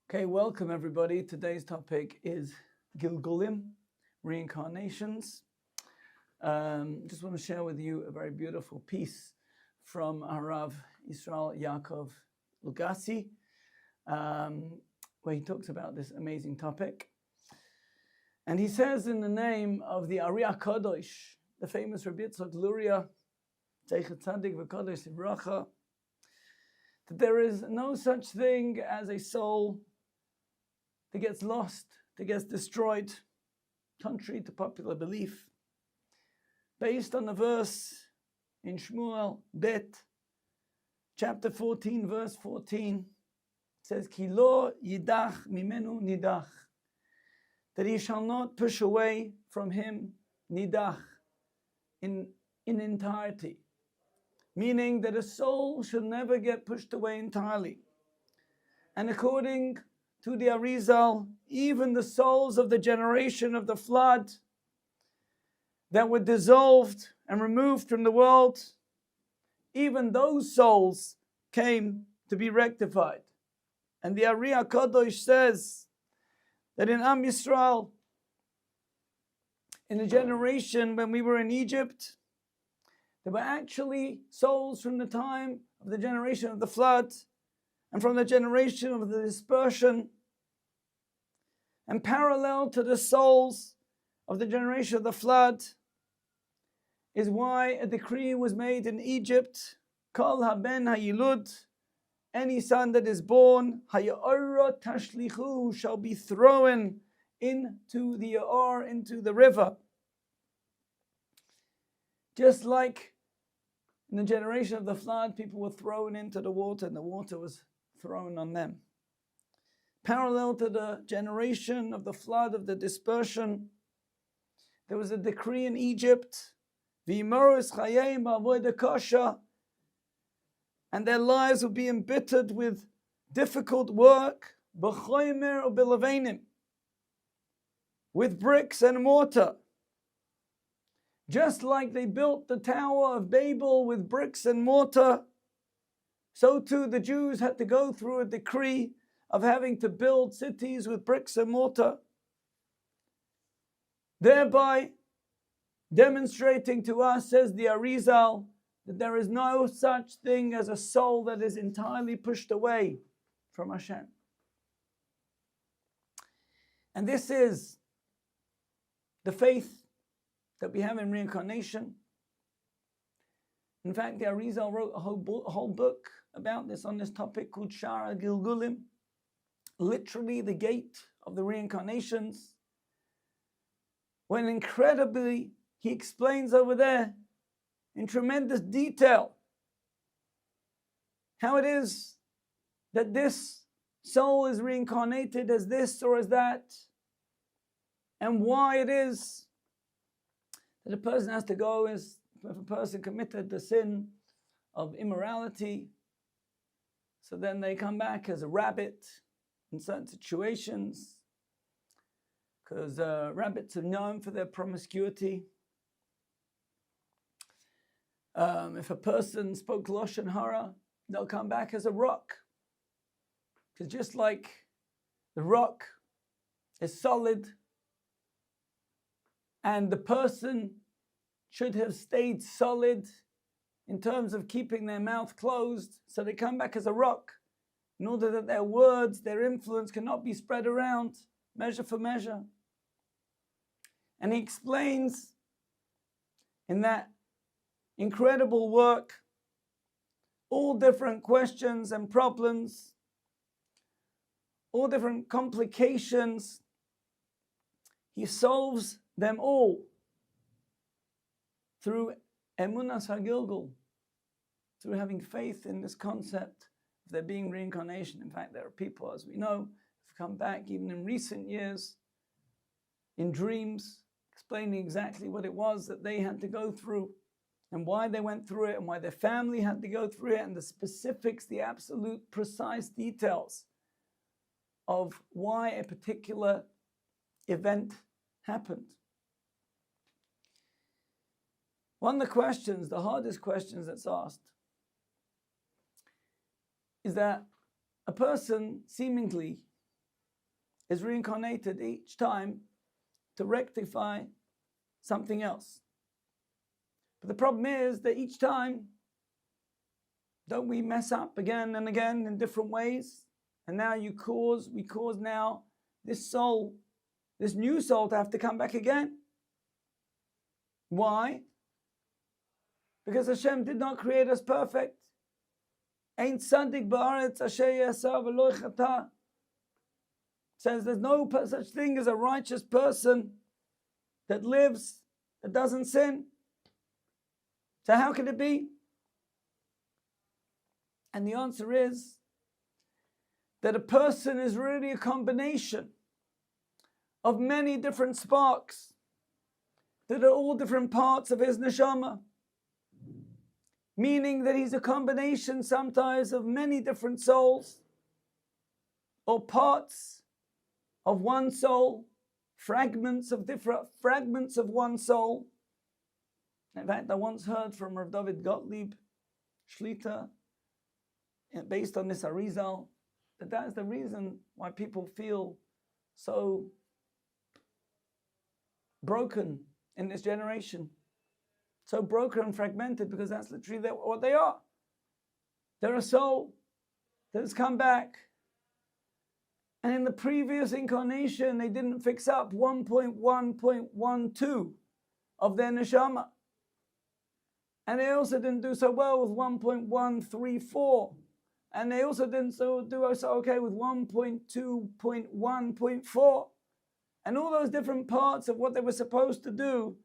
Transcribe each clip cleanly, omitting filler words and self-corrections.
Okay, welcome everybody. Today's topic is Gilgulim, reincarnations. Just want to share with you a very beautiful piece from Rav Arizal Bugassi, where he talks about this amazing topic. And he says in the name of the Ari HaKadosh, the famous Rabbi Luria, Zeichet Tzadik V'Kadosh Livracha, that there is no such thing as a soul that gets lost, that gets destroyed, contrary to popular belief. Based on the verse in Shmuel Bet, chapter 14, verse 14, it says, Ki lo yidach mimenu nidach, that he shall not push away from him nidach, in entirety. Meaning that a soul should never get pushed away entirely. And according to the Arizal, even the souls of the generation of the flood that were dissolved and removed from the world, even those souls came to be rectified. And the Ari HaKadosh says that in Am Yisrael, in the generation when we were in Egypt, there were actually souls from the time of the generation of the flood and from the generation of the dispersion. And parallel to the souls of the generation of the flood is why a decree was made in Egypt, Kol haben hayilud, any son that is born, haya'ara tashlichu, shall be thrown into the Ya'ar, into the river. Just like in the generation of the flood, people were thrown into the water and the water was thrown on them. Parallel to the generation of the flood, of the dispersion, there was a decree in Egypt, V'yimaros chayim ba'avodah kasha, and their lives would be embittered with difficult work, b'chomer or b'levenim, with bricks and mortar. Just like they built the Tower of Babel with bricks and mortar, so too the Jews had to go through a decree of having to build cities with bricks and mortar, thereby demonstrating to us, says the Arizal, that there is no such thing as a soul that is entirely pushed away from Hashem. And this is the faith that we have in reincarnation. In fact, the Arizal wrote a whole book about this, on this topic, called Sha'ar HaGilgulim, literally the gate of the reincarnations, when incredibly he explains over there in tremendous detail how it is that this soul is reincarnated as this or as that, and why it is that a person has to go, as if a person committed the sin of immorality, so then they come back as a rabbit in certain situations, because rabbits are known for their promiscuity. If a person spoke Lashon Hara, they'll come back as a rock, because just like the rock is solid and the person should have stayed solid in terms of keeping their mouth closed, so they come back as a rock, in order that their words, their influence cannot be spread around, measure for measure. And he explains in that incredible work all different questions and problems, all different complications. He solves them all through Emunah HaGilgul, through having faith in this concept of there being reincarnation. In fact, there are people, as we know, who've come back even in recent years in dreams, explaining exactly what it was that they had to go through and why they went through it and why their family had to go through it, and the specifics, the absolute precise details of why a particular event happened. One of the questions, the hardest questions that's asked, is that a person seemingly is reincarnated each time to rectify something else. But the problem is that each time, don't we mess up again and again in different ways? And now we cause now this soul, this new soul, to have to come back again. Why? Because Hashem did not create us perfect. Ein tzaddik ba'aretz asher yasar v'lo chata. Says there's no such thing as a righteous person that lives, that doesn't sin. So how can it be? And the answer is that a person is really a combination of many different sparks that are all different parts of his neshama. Meaning that he's a combination sometimes of many different souls or parts of one soul, fragments of one soul. In fact, I once heard from Rav David Gottlieb, Shlita, based on this Arizal, that is the reason why people feel so broken in this generation. So broken and fragmented, because that's literally what they are. They're a soul that has come back. And in the previous incarnation, they didn't fix up 1.1.12 of their neshama. And they also didn't do so well with 1.134. And they also didn't do so okay with 1.2.1.4. And all those different parts of what they were supposed to do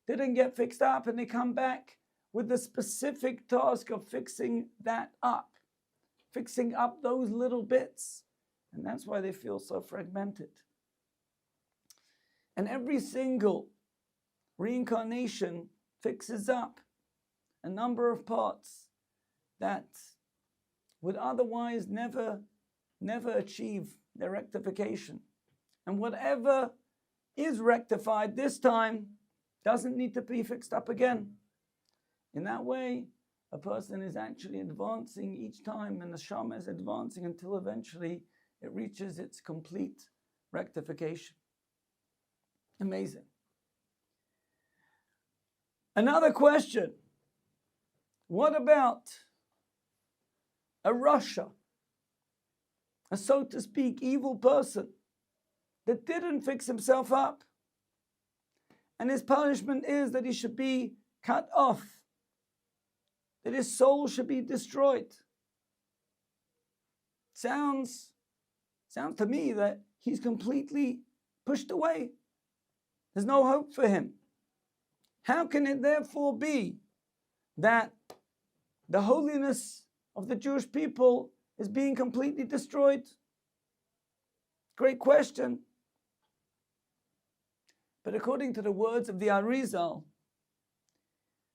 didn't get fixed up, and they come back with the specific task of fixing that up, fixing up those little bits. And that's why they feel so fragmented. And every single reincarnation fixes up a number of parts that would otherwise never achieve their rectification. And whatever is rectified this time doesn't need to be fixed up again. In that way, a person is actually advancing each time, and the neshama is advancing until eventually it reaches its complete rectification. Amazing. Another question. What about a rasha, a so to speak evil person that didn't fix himself up? And his punishment is that he should be cut off, that his soul should be destroyed. Sounds to me that he's completely pushed away. There's no hope for him. How can it therefore be that the holiness of the Jewish people is being completely destroyed? Great question. But according to the words of the Arizal,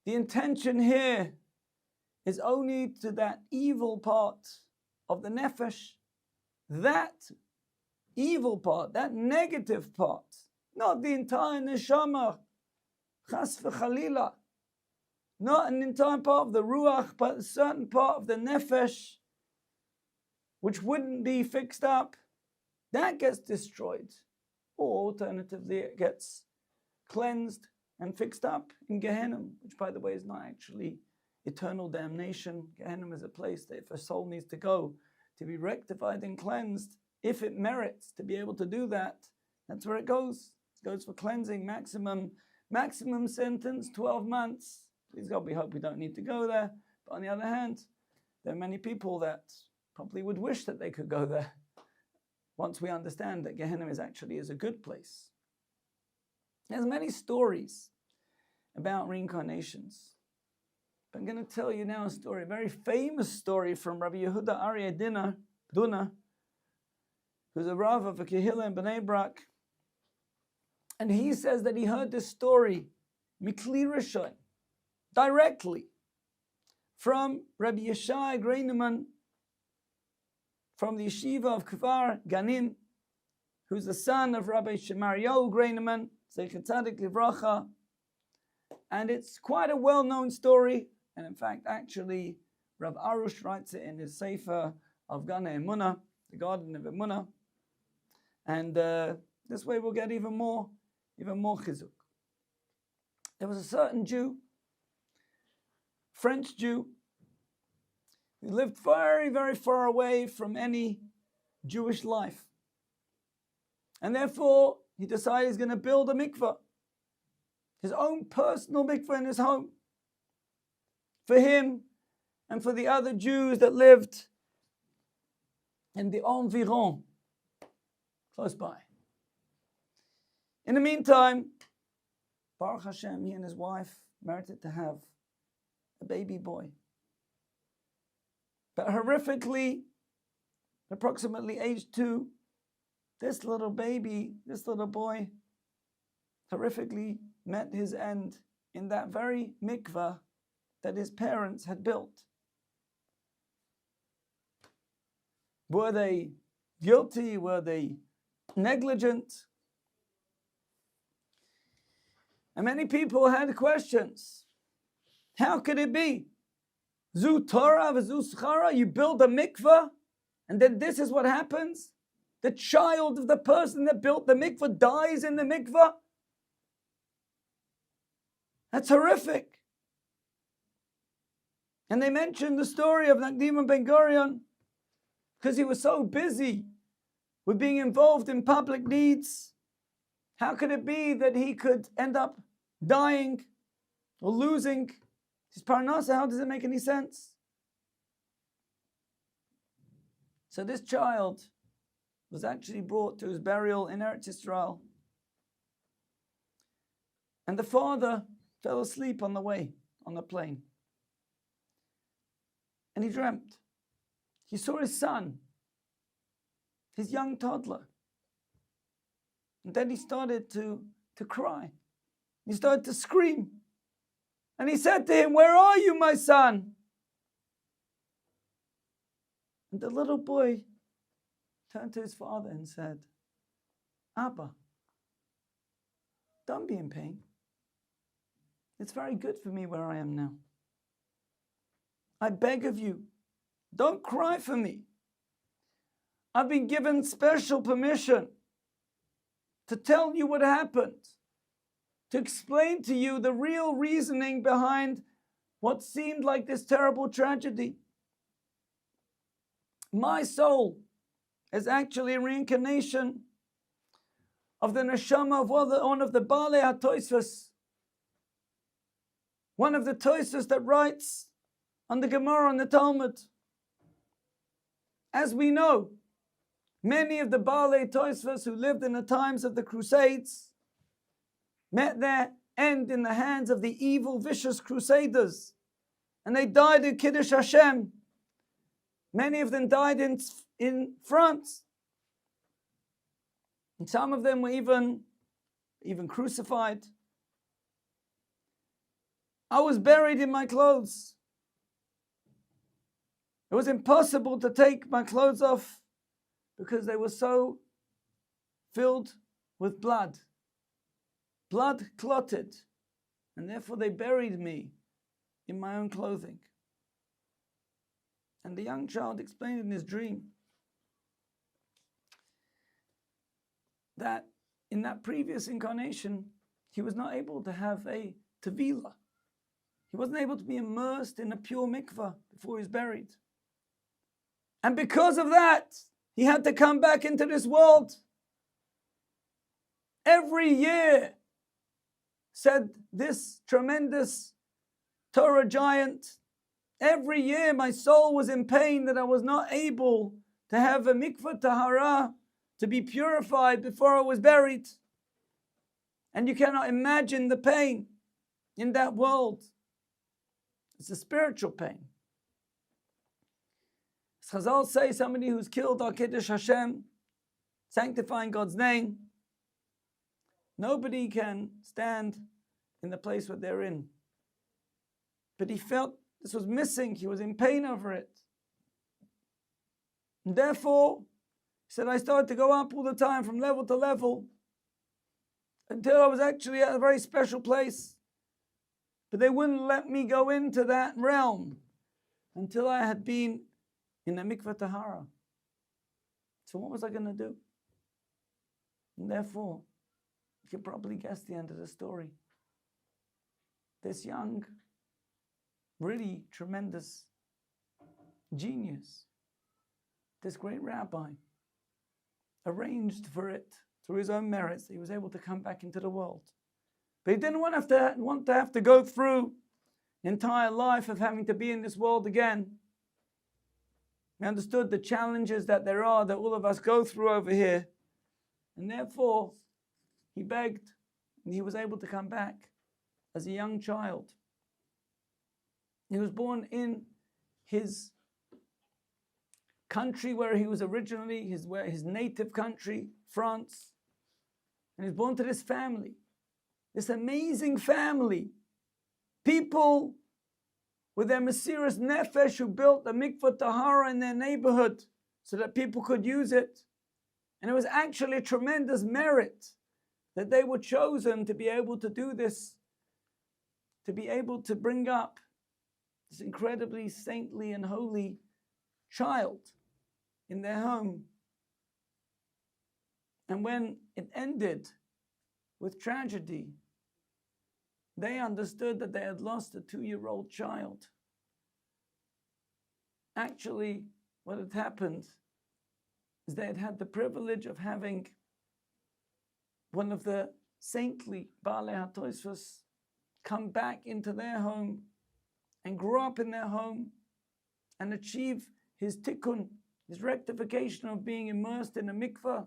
the intention here is only to that evil part of the nefesh, that evil part, that negative part, not the entire neshama, chas v'chalila, not an entire part of the ruach, but a certain part of the nefesh, which wouldn't be fixed up, that gets destroyed. Or alternatively, it gets cleansed and fixed up in Gehenna, which, by the way, is not actually eternal damnation. Gehenna is a place that if a soul needs to go to be rectified and cleansed, if it merits to be able to do that, that's where it goes. It goes for cleansing, maximum sentence, 12 months. Please God, we hope we don't need to go there. But on the other hand, there are many people that probably would wish that they could go there, once we understand that Gehenna is a good place. There's many stories about reincarnations. But I'm going to tell you now a story, a very famous story from Rabbi Yehuda Aryeh Duna, who's a Rav of a Kehillah in Bnei Brak. And he says that he heard this story, Mikli Rishon, directly from Rabbi Yeshai Greineman, from the yeshiva of Kfar Ganin, who's the son of Rabbi Shemario Greineman, Zeichet Tzadik Livracha. And it's quite a well-known story. And in fact, actually, Rav Arush writes it in his Sefer of Gane Emunah, the Garden of Emunah. And this way we'll get even more chizuk. There was a certain Jew, French Jew, who lived very, very far away from any Jewish life. And therefore, he decided he's going to build a mikveh, his own personal mikveh in his home, for him and for the other Jews that lived in the environ, close by. In the meantime, Baruch Hashem, he and his wife merited to have a baby boy. But horrifically, approximately age 2, this little boy, horrifically met his end in that very mikveh that his parents had built. Were they guilty? Were they negligent? And many people had questions. How could it be? Zu Torah v'zu schara, you build a mikveh, and then this is what happens? The child of the person that built the mikveh dies in the mikveh? That's horrific. And they mentioned the story of Nakdim Ben Gurion because he was so busy with being involved in public needs. How could it be that he could end up dying or losing his parnasa? How does it make any sense? So this child was actually brought to his burial in Eretz Yisrael. And the father fell asleep on the way, on the plane. And he dreamt. He saw his son, his young toddler. And then he started to cry. He started to scream. And he said to him, "Where are you, my son?" And the little boy turned to his father and said, "Abba, don't be in pain. It's very good for me where I am now. I beg of you, don't cry for me. I've been given special permission to tell you what happened, to explain to you the real reasoning behind what seemed like this terrible tragedy. My soul is actually a reincarnation of the neshama of one of the Balei HaTosfos, one of the Tosfos that writes on the Gemara and the Talmud. As we know, many of the Balei Tosfos who lived in the times of the Crusades met their end in the hands of the evil, vicious crusaders, and they died in Kiddush Hashem. Many of them died in France, and some of them were even crucified. I was buried in my clothes. It was impossible to take my clothes off because they were so filled with blood clotted, and therefore they buried me in my own clothing. And the young child explained in his dream that in that previous incarnation, he was not able to have a tevilah. He wasn't able to be immersed in a pure mikveh before he was buried. And because of that, he had to come back into this world. Every year, said this tremendous Torah giant, every year my soul was in pain that I was not able to have a mikveh tahara, to be purified before I was buried. And you cannot imagine the pain in that world. It's a spiritual pain. As Chazal say, somebody who's killed al Kiddush Hashem, sanctifying God's name, nobody can stand in the place where they're in. But he felt this was missing. He was in pain over it. And therefore, he said, I started to go up all the time from level to level until I was actually at a very special place. But they wouldn't let me go into that realm until I had been in the mikveh tahara. So what was I going to do? And therefore, you can probably guess the end of the story. This young, really tremendous genius, this great rabbi, arranged for it through his own merits that he was able to come back into the world. But he didn't want to have to go through the entire life of having to be in this world again. He understood the challenges that there are, that all of us go through over here. And therefore, he begged, and he was able to come back as a young child. He was born in his country where he was originally, his native country, France. And he was born to this family, this amazing family. People with their Mesiras Nefesh who built a mikvah tahara in their neighborhood so that people could use it. And it was actually a tremendous merit that they were chosen to be able to do this, to be able to bring up this incredibly saintly and holy child in their home. And when it ended with tragedy, they understood that they had lost a 2-year-old child. Actually, what had happened is they had had the privilege of having one of the saintly Baalei HaTosfos come back into their home and grow up in their home and achieve his Tikkun, his rectification of being immersed in a mikvah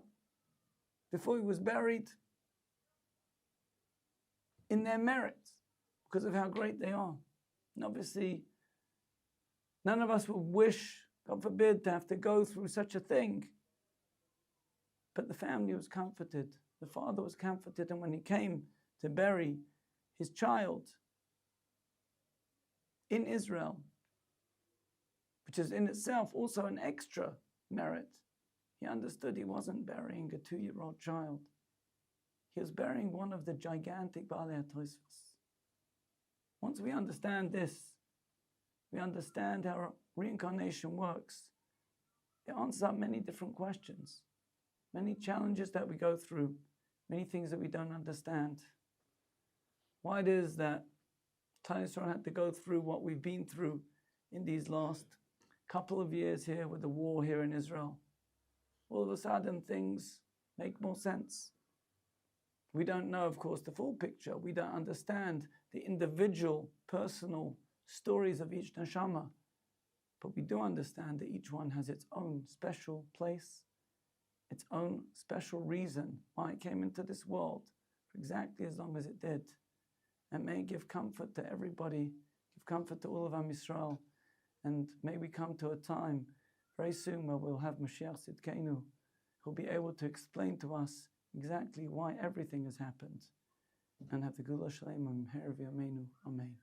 before he was buried, in their merits, because of how great they are. And obviously, none of us would wish, God forbid, to have to go through such a thing. But the family was comforted. The father was comforted. And when he came to bury his child in Israel, which is in itself also an extra merit, he understood he wasn't burying a 2-year-old child. He was burying one of the gigantic Baalei HaTosfos. Once we understand this, we understand how reincarnation works. It answers up many different questions, many challenges that we go through, many things that we don't understand. Why it is that Klal Yisrael had to go through what we've been through in these last couple of years here with the war here in Israel. All of a sudden things make more sense. We don't know, of course, the full picture. We don't understand the individual, personal stories of each neshama. But we do understand that each one has its own special place, its own special reason why it came into this world for exactly as long as it did. And may it give comfort to everybody, give comfort to all of Am Yisrael, and may we come to a time very soon where we'll have Mashiach Tzidkenu, who'll be able to explain to us exactly why everything has happened, and have the Gula Shalem Her V'Yameinu. Amen.